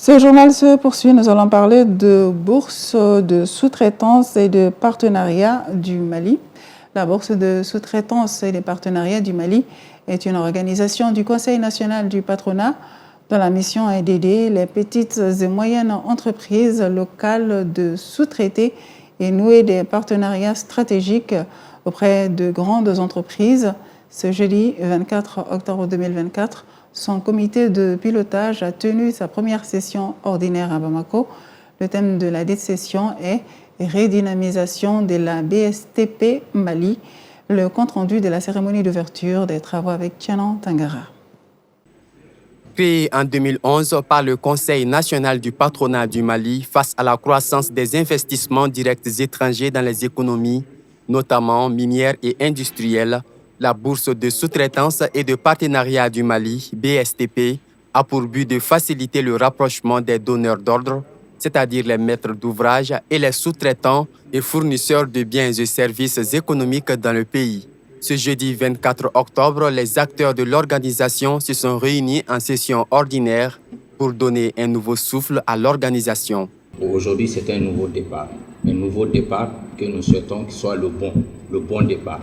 Ce journal se poursuit. Nous allons parler de bourse de sous-traitance et de partenariat du Mali. La bourse de sous-traitance et de partenariat du Mali est une organisation du Conseil national du patronat dont la mission est d'aider les petites et moyennes entreprises locales de sous-traiter et nouer des partenariats stratégiques auprès de grandes entreprises. Ce jeudi 24 octobre 2024, son comité de pilotage a tenu sa première session ordinaire à Bamako. Le thème de la dite session est redynamisation de la BSTP Mali. Le compte-rendu de la cérémonie d'ouverture des travaux avec Tianan Tangara. Créé en 2011 par le Conseil national du patronat du Mali face à la croissance des investissements directs étrangers dans les économies, notamment minières et industrielles, la Bourse de sous-traitance et de partenariat du Mali, BSTP, a pour but de faciliter le rapprochement des donneurs d'ordre, c'est-à-dire les maîtres d'ouvrage et les sous-traitants et fournisseurs de biens et services économiques dans le pays. Ce jeudi 24 octobre, les acteurs de l'organisation se sont réunis en session ordinaire pour donner un nouveau souffle à l'organisation. Aujourd'hui, c'est un nouveau départ que nous souhaitons qu'il soit le bon départ.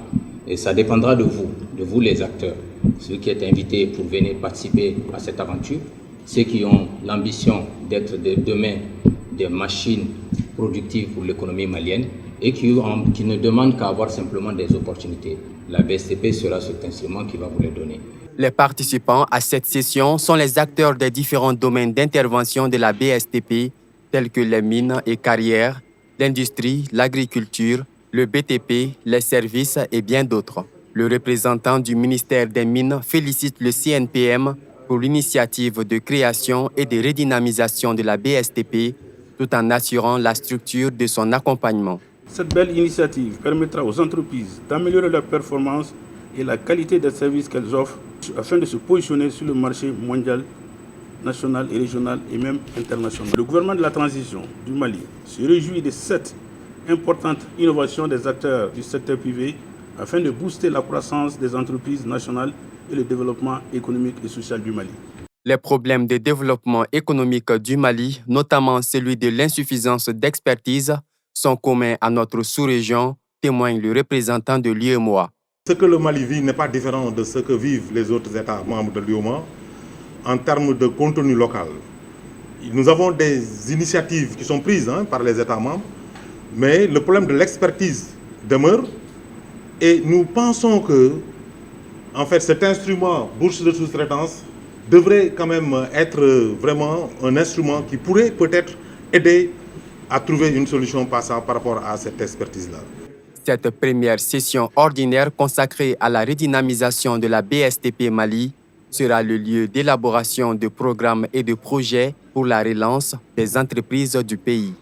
Et ça dépendra de vous les acteurs, ceux qui êtes invités pour venir participer à cette aventure, ceux qui ont l'ambition d'être demain des machines productives pour l'économie malienne et qui ne demandent qu'à avoir simplement des opportunités. La BSTP sera cet instrument qui va vous les donner. Les participants à cette session sont les acteurs des différents domaines d'intervention de la BSTP, tels que les mines et carrières, l'industrie, l'agriculture, le BTP, les services et bien d'autres. Le représentant du ministère des Mines félicite le CNPM pour l'initiative de création et de redynamisation de la BSTP, tout en assurant la structure de son accompagnement. Cette belle initiative permettra aux entreprises d'améliorer leur performance et la qualité des services qu'elles offrent afin de se positionner sur le marché mondial, national et régional et même international. Le gouvernement de la transition du Mali se réjouit de cette importante innovation des acteurs du secteur privé afin de booster la croissance des entreprises nationales et le développement économique et social du Mali. Les problèmes de développement économique du Mali, notamment celui de l'insuffisance d'expertise, sont communs à notre sous-région, témoigne le représentant de l'UEMOA. Ce que le Mali vit n'est pas différent de ce que vivent les autres États membres de l'UEMOA en termes de contenu local. Nous avons des initiatives qui sont prises par les États membres, mais le problème de l'expertise demeure et nous pensons que en fait, cet instrument bourse de sous-traitance devrait quand même être vraiment un instrument qui pourrait peut-être aider à trouver une solution par rapport à cette expertise-là. Cette première session ordinaire consacrée à la redynamisation de la BSTP Mali sera le lieu d'élaboration de programmes et de projets pour la relance des entreprises du pays.